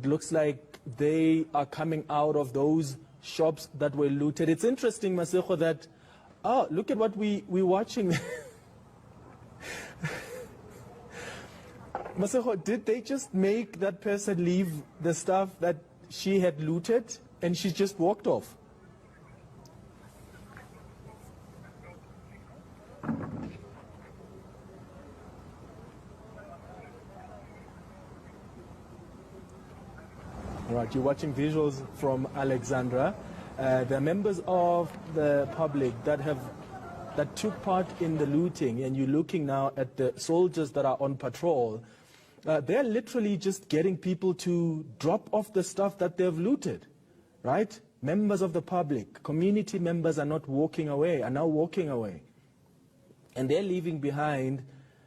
looks like they are coming out of those shops that were looted. It's interesting, Masego, that, look at what we're watching. Masego, did they just make that person leave the stuff that she had looted and she just walked off? Right, you're watching visuals from Alexandra. The members of the public that took part in the looting, and you're looking now at the soldiers that are on patrol. They're literally just getting people to drop off the stuff that they've looted, right? Members of the public, community members are not walking away, are now walking away. And they're leaving behind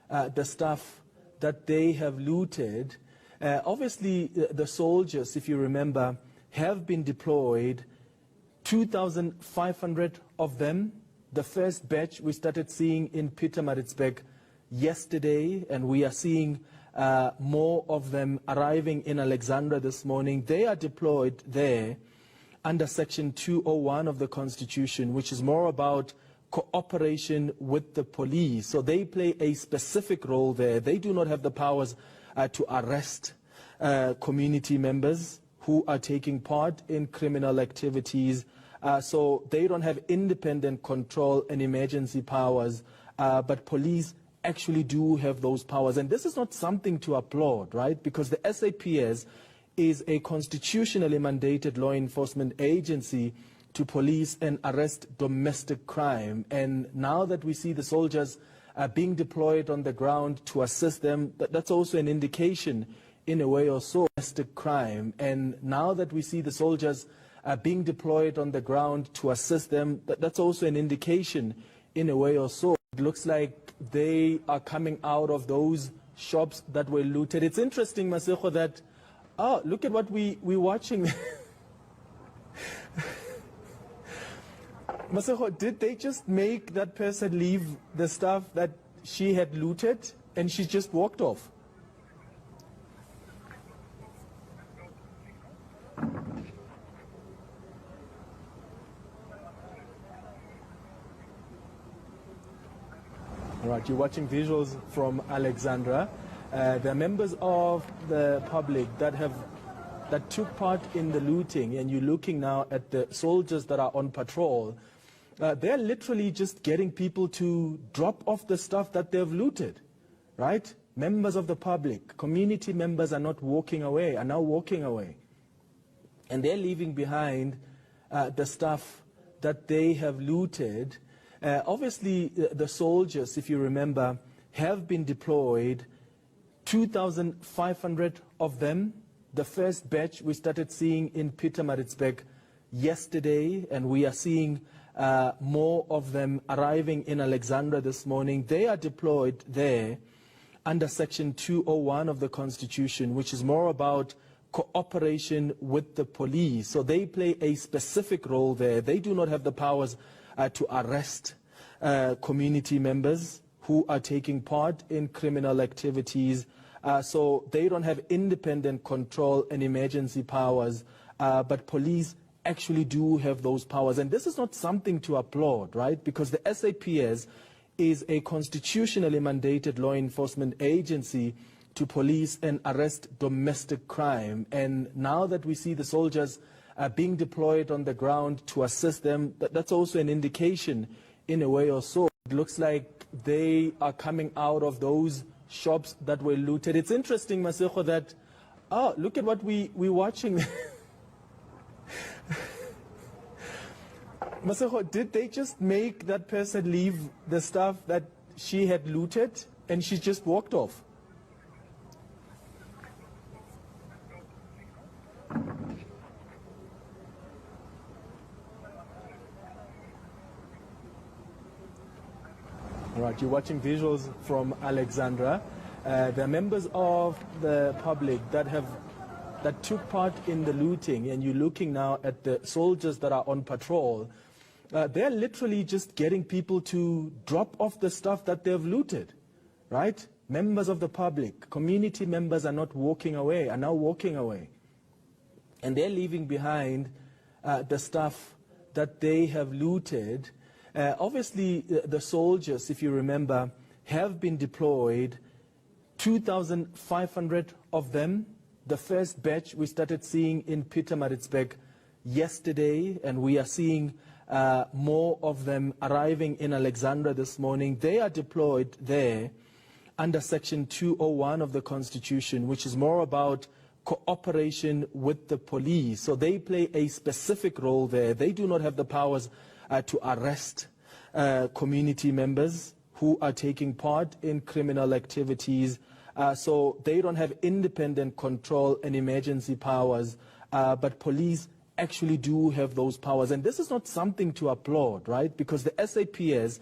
the stuff that they have looted. Obviously, the soldiers, if you remember, have been deployed, 2,500 of them. The first batch we started seeing in Pietermaritzburg yesterday, and we are seeing more of them arriving in Alexandra this morning. They are deployed there under Section 201 of the Constitution, which is more about cooperation with the police. So they play a specific role there. They do not have the powers to arrest community members who are taking part in criminal activities. So they don't have independent control and emergency powers, but police actually do have those powers. And this is not something to applaud, right? Because the SAPS is a constitutionally mandated law enforcement agency to police and arrest domestic crime. And now that we see the soldiers being deployed on the ground to assist them, that's also an indication, in a way or so, domestic crime. And now that we see the soldiers being deployed on the ground to assist them, that's also an indication, in a way or so. It looks like they are coming out of those shops that were looted. It's interesting, Masego, that, look at what we're watching. Masego, did they just make that person leave the stuff that she had looted and she just walked off? All right, you're watching visuals from Alexandra. The members of the public that took part in the looting, and you're looking now at the soldiers that are on patrol. They're literally just getting people to drop off the stuff that they've looted, right? Members of the public, community members are not walking away, are now walking away. And they're leaving behind the stuff that they have looted. Obviously, the soldiers, if you remember, have been deployed, 2,500 of them. The first batch we started seeing in Pietermaritzburg yesterday, and we are seeing more of them arriving in Alexandra this morning. They are deployed there under Section 201 of the Constitution, which is more about cooperation with the police. So they play a specific role there. They do not have the powers to arrest community members who are taking part in criminal activities. So they don't have independent control and emergency powers, but police actually do have those powers. And this is not something to applaud, right? Because the SAPS is a constitutionally mandated law enforcement agency to police and arrest domestic crime. And now that we see the soldiers being deployed on the ground to assist them, that's also an indication, in a way or so. It looks like they are coming out of those shops that were looted. It's interesting, Masego, that, look at what we're watching. Masego, did they just make that person leave the stuff that she had looted and she just walked off? All right, you're watching visuals from Alexandra. The members of the public that took part in the looting, and you're looking now at the soldiers that are on patrol. They're literally just getting people to drop off the stuff that they've looted, right? Members of the public, community members are not walking away, are now walking away. and they're leaving behind the stuff that they have looted. Obviously, the soldiers, if you remember, have been deployed, 2,500 of them. The first batch we started seeing in Pietermaritzburg yesterday, and we are seeing more of them arriving in Alexandra this morning. They are deployed there under Section 201 of the Constitution, which is more about cooperation with the police. So they play a specific role there. They do not have the powers to arrest community members who are taking part in criminal activities. So they don't have independent control and emergency powers, but police actually do have those powers. And this is not something to applaud, right? Because the SAPS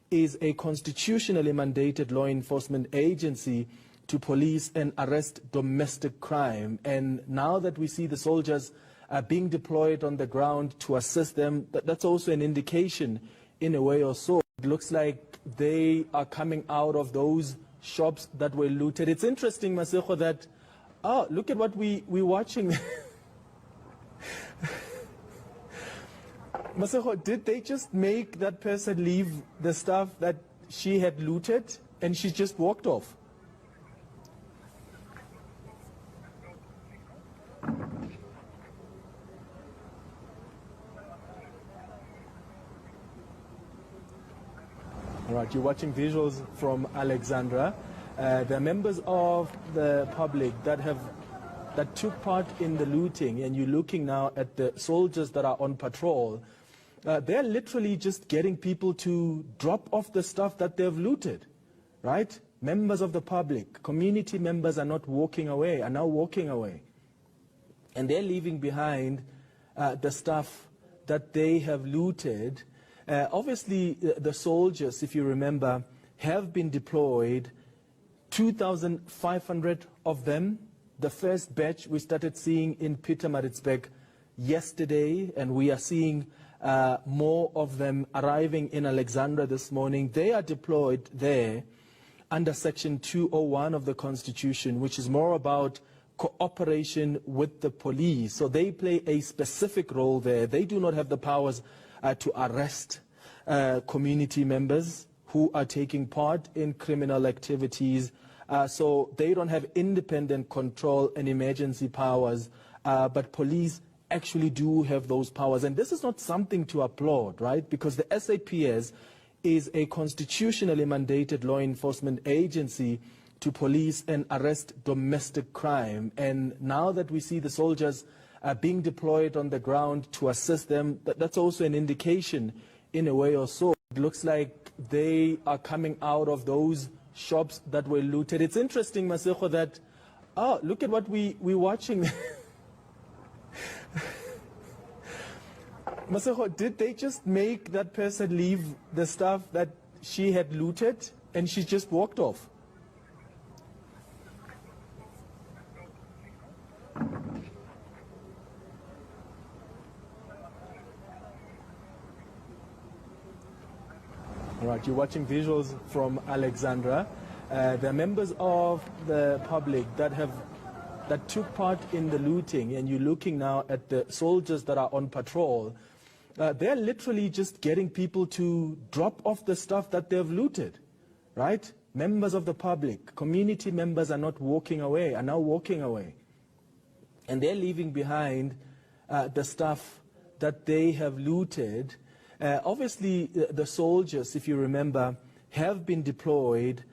is a constitutionally mandated law enforcement agency to police and arrest domestic crime. And now that we see the soldiers being deployed on the ground to assist them, that's also an indication, in a way or so. It looks like they are coming out of those shops that were looted. It's interesting, Maseko, that, oh, look at what we're watching. Maseko, did they just make that person leave the stuff that she had looted and she just walked off? All right, you're watching visuals from Alexandra. There are members of the public that took part in the looting, and you're looking now at the soldiers that are on patrol. They're literally just getting people to drop off the stuff that they've looted, right? Members of the public, community members are not walking away, are now walking away. And they're leaving behind the stuff that they have looted. Obviously, the soldiers, if you remember, have been deployed, 2,500 of them. The first batch we started seeing in Pietermaritzburg yesterday, and we are seeing more of them arriving in Alexandra this morning. They are deployed there under Section 201 of the Constitution, which is more about cooperation with the police. So they play a specific role there. They do not have the powers to arrest community members who are taking part in criminal activities. So they don't have independent control and emergency powers, but police actually do have those powers. And this is not something to applaud, right? Because the SAPS is a constitutionally mandated law enforcement agency to police and arrest domestic crime. And now that we see the soldiers being deployed on the ground to assist them, that's also an indication, in a way or so. It looks like they are coming out of those shops that were looted. It's interesting, Maseko, that, oh, look at what we're watching. Maseko, did they just make that person leave the stuff that she had looted and she just walked off? All right, you're watching visuals from Alexandra. There are members of the public that took part in the looting, and you're looking now at the soldiers that are on patrol. They're literally just getting people to drop off the stuff that they've looted, right? Members of the public, community members are not walking away, are now walking away. And they're leaving behind the stuff that they have looted. Obviously, the soldiers, if you remember, have been deployed,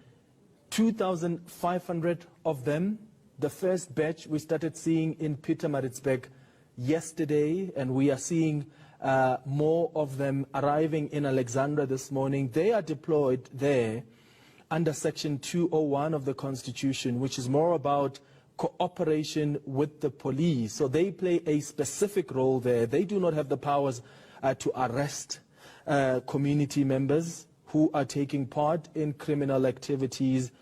2,500 of them. The first batch we started seeing in Pietermaritzburg yesterday, and we are seeing more of them arriving in Alexandra this morning. They are deployed there under Section 201 of the Constitution, which is more about cooperation with the police. So they play a specific role there. They do not have the powers to arrest community members who are taking part in criminal activities.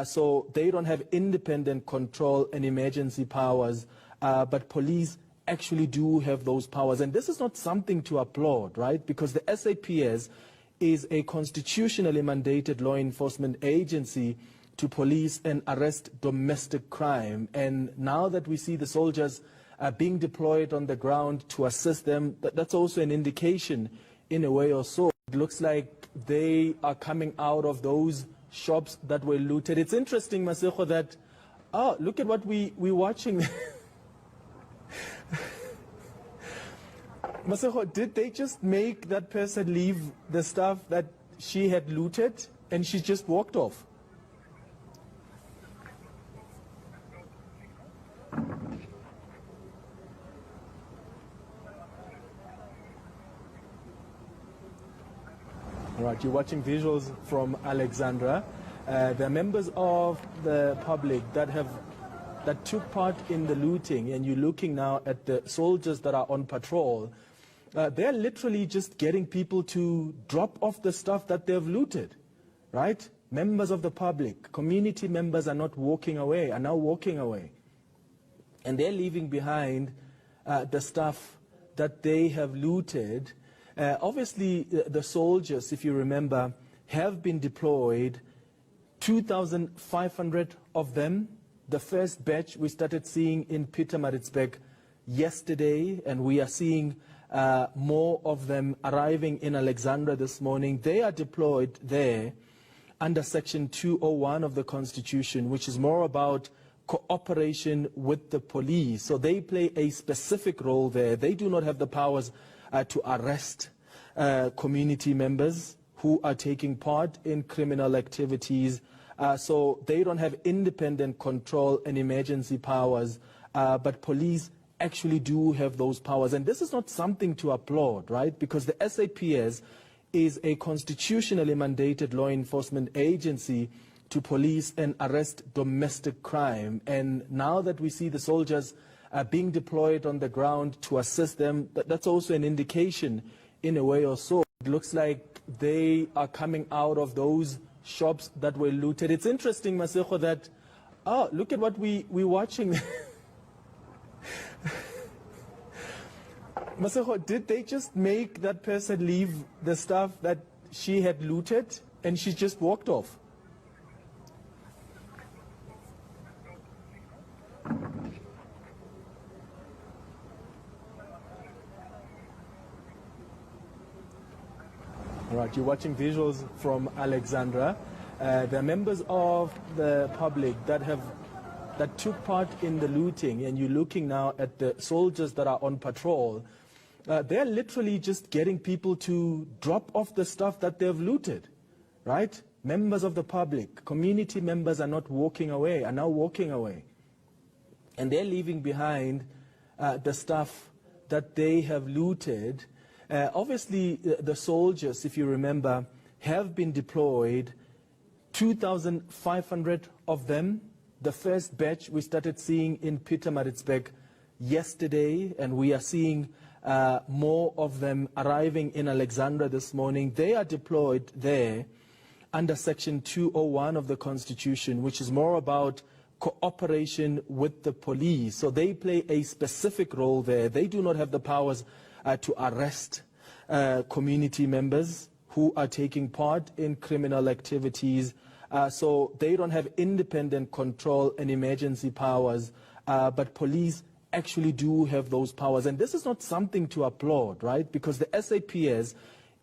So they don't have independent control and emergency powers, but police actually do have those powers. And this is not something to applaud, right? Because the SAPS is a constitutionally mandated law enforcement agency to police and arrest domestic crime. And now that we see the soldiers being deployed on the ground to assist them. That's also an indication, in a way or so. It looks like they are coming out of those shops that were looted. It's interesting, Masego, that, look at what we're watching. Masego, did they just make that person leave the stuff that she had looted and she just walked off? All right, you're watching visuals from Alexandra. There are members of the public that took part in the looting, and you're looking now at the soldiers that are on patrol. They're literally just getting people to drop off the stuff that they've looted, right? Members of the public, community members are not walking away, are now walking away. And they're leaving behind the stuff that they have looted. Obviously, the soldiers, if you remember, have been deployed, 2,500 of them. The first batch we started seeing in Pietermaritzburg yesterday, and we are seeing more of them arriving in Alexandra this morning. They are deployed there under Section 201 of the Constitution, which is more about cooperation with the police. So they play a specific role there. They do not have the powers to arrest community members who are taking part in criminal activities. So they don't have independent control and emergency powers, but police actually do have those powers. And this is not something to applaud, right? Because the SAPS is a constitutionally mandated law enforcement agency to police and arrest domestic crime. And now that we see the soldiers being deployed on the ground to assist them, that's also an indication, in a way or so. It looks like they are coming out of those shops that were looted. It's interesting, Masego, that, look at what we're watching. Masego, did they just make that person leave the stuff that she had looted and she just walked off? All right, you're watching visuals from Alexandra. There are members of the public that took part in the looting, and you're looking now at the soldiers that are on patrol. They're literally just getting people to drop off the stuff that they've looted, right? Members of the public, community members are not walking away, are now walking away. And they're leaving behind the stuff that they have looted. Obviously, the soldiers, if you remember, have been deployed, 2,500 of them. The first batch we started seeing in Pietermaritzburg yesterday, and we are seeing more of them arriving in Alexandra this morning. They are deployed there under Section 201 of the Constitution, which is more about cooperation with the police. So they play a specific role there. They do not have the powers to arrest community members who are taking part in criminal activities. So they don't have independent control and emergency powers, but police actually do have those powers. And this is not something to applaud, right? Because the SAPS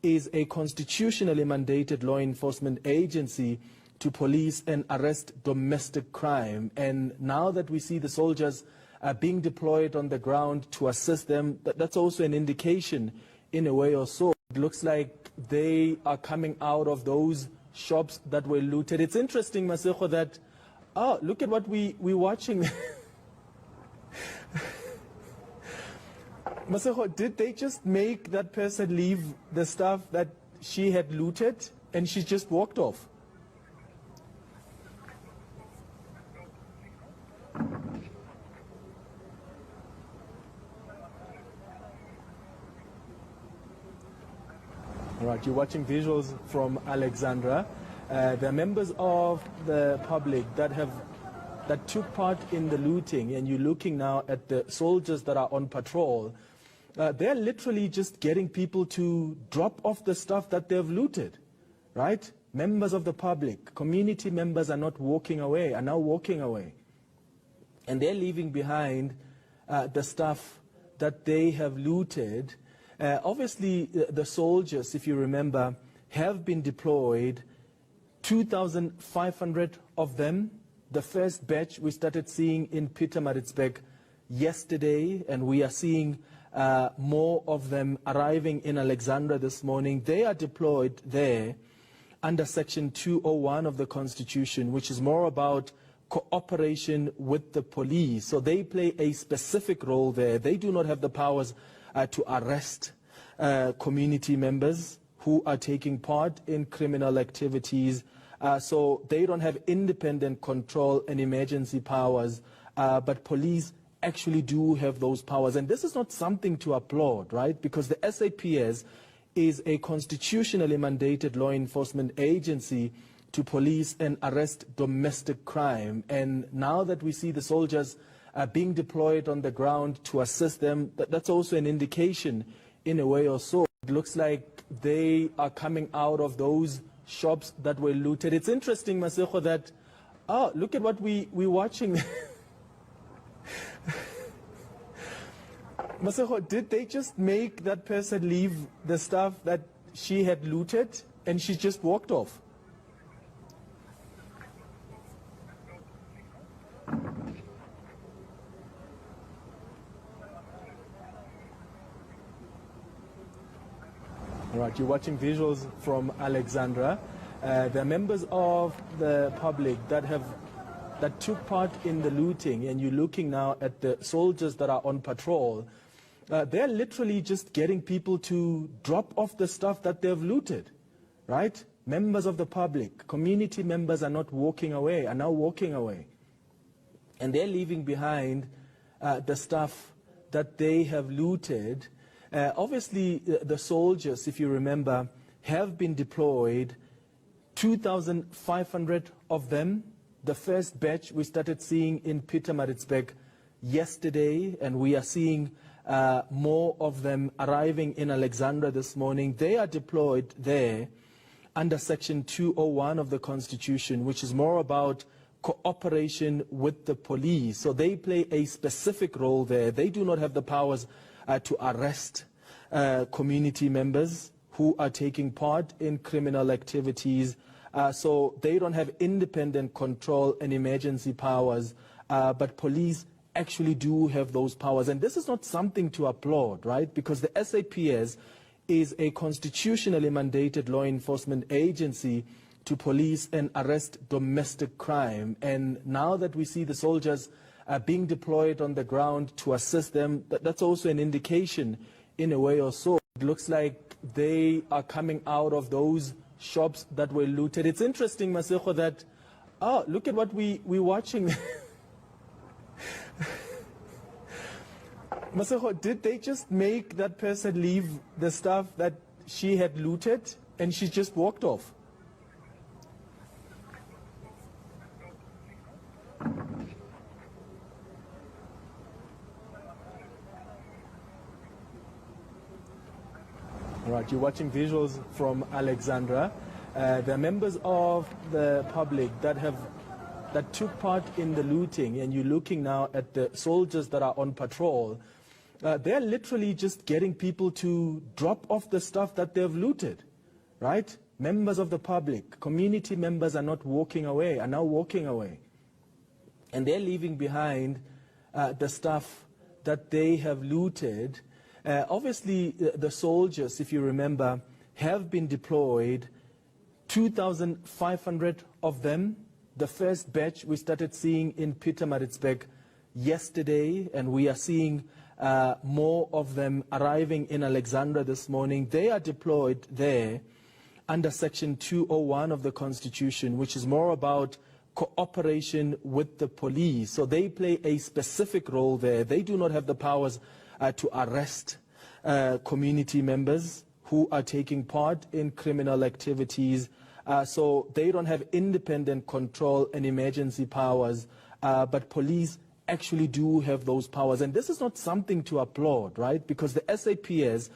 is a constitutionally mandated law enforcement agency to police and arrest domestic crime. And now that we see the soldiers being deployed on the ground to assist them, that's also an indication, in a way or so. It looks like they are coming out of those shops that were looted. It's interesting, Masego, that, look at what we're watching. Masego, did they just make that person leave the stuff that she had looted and she just walked off? All right, you're watching visuals from Alexandra. There are members of the public that took part in the looting, and you're looking now at the soldiers that are on patrol. They're literally just getting people to drop off the stuff that they've looted, right? Members of the public, community members are not walking away, are now walking away. And they're leaving behind the stuff that they have looted. Obviously, the soldiers, if you remember, have been deployed, 2,500 of them. The first batch we started seeing in Pietermaritzburg yesterday, and we are seeing more of them arriving in Alexandra this morning. They are deployed there under Section 201 of the Constitution, which is more about cooperation with the police. So they play a specific role there. They do not have the powers to arrest community members who are taking part in criminal activities. So they don't have independent control and emergency powers, but police actually do have those powers. And this is not something to applaud, right? Because the SAPS is a constitutionally mandated law enforcement agency to police and arrest domestic crime. And now that we see the soldiers being deployed on the ground to assist them, that's also an indication, in a way or so. It looks like they are coming out of those shops that were looted. It's interesting, Maseko, that, look at what we're watching. Maseko, did they just make that person leave the stuff that she had looted and she just walked off? All right, you're watching visuals from Alexandra. The members of the public that took part in the looting, and you're looking now at the soldiers that are on patrol, they're literally just getting people to drop off the stuff that they've looted, right? Members of the public, community members are not walking away, are now walking away. And they're leaving behind the stuff that they have looted. Obviously, the soldiers, if you remember, have been deployed, 2,500 of them. The first batch we started seeing in Pietermaritzburg yesterday, and we are seeing more of them arriving in Alexandra this morning. They are deployed there under Section 201 of the Constitution, which is more about cooperation with the police. So they play a specific role there. They do not have the powers to arrest community members who are taking part in criminal activities. So they don't have independent control and emergency powers, but police actually do have those powers. And this is not something to applaud, right? Because the SAPS is a constitutionally mandated law enforcement agency to police and arrest domestic crime. And now that we see the soldiers being deployed on the ground to assist them, that's also an indication, in a way or so. It looks like they are coming out of those shops that were looted. It's interesting, Maseko, that, look at what we're watching. Maseko, did they just make that person leave the stuff that she had looted and she just walked off? All right, you're watching visuals from Alexandra. The members of the public that took part in the looting, and you're looking now at the soldiers that are on patrol, they're literally just getting people to drop off the stuff that they've looted, right? Members of the public, community members are not walking away, are now walking away. And they're leaving behind the stuff that they have looted. Obviously, the soldiers, if you remember, have been deployed, 2,500 of them. The first batch we started seeing in Pietermaritzburg yesterday, and we are seeing more of them arriving in Alexandra this morning. They are deployed there under Section 201 of the Constitution, which is more about cooperation with the police. So they play a specific role there. They do not have the powers to arrest community members who are taking part in criminal activities. So they don't have independent control and emergency powers, but police actually do have those powers. And this is not something to applaud, right? Because the SAPS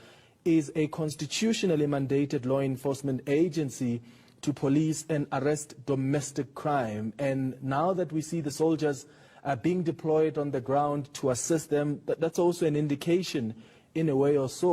is a constitutionally mandated law enforcement agency to police and arrest domestic crime. And now that we see the soldiers being deployed on the ground to assist them. That's also an indication, in a way or so,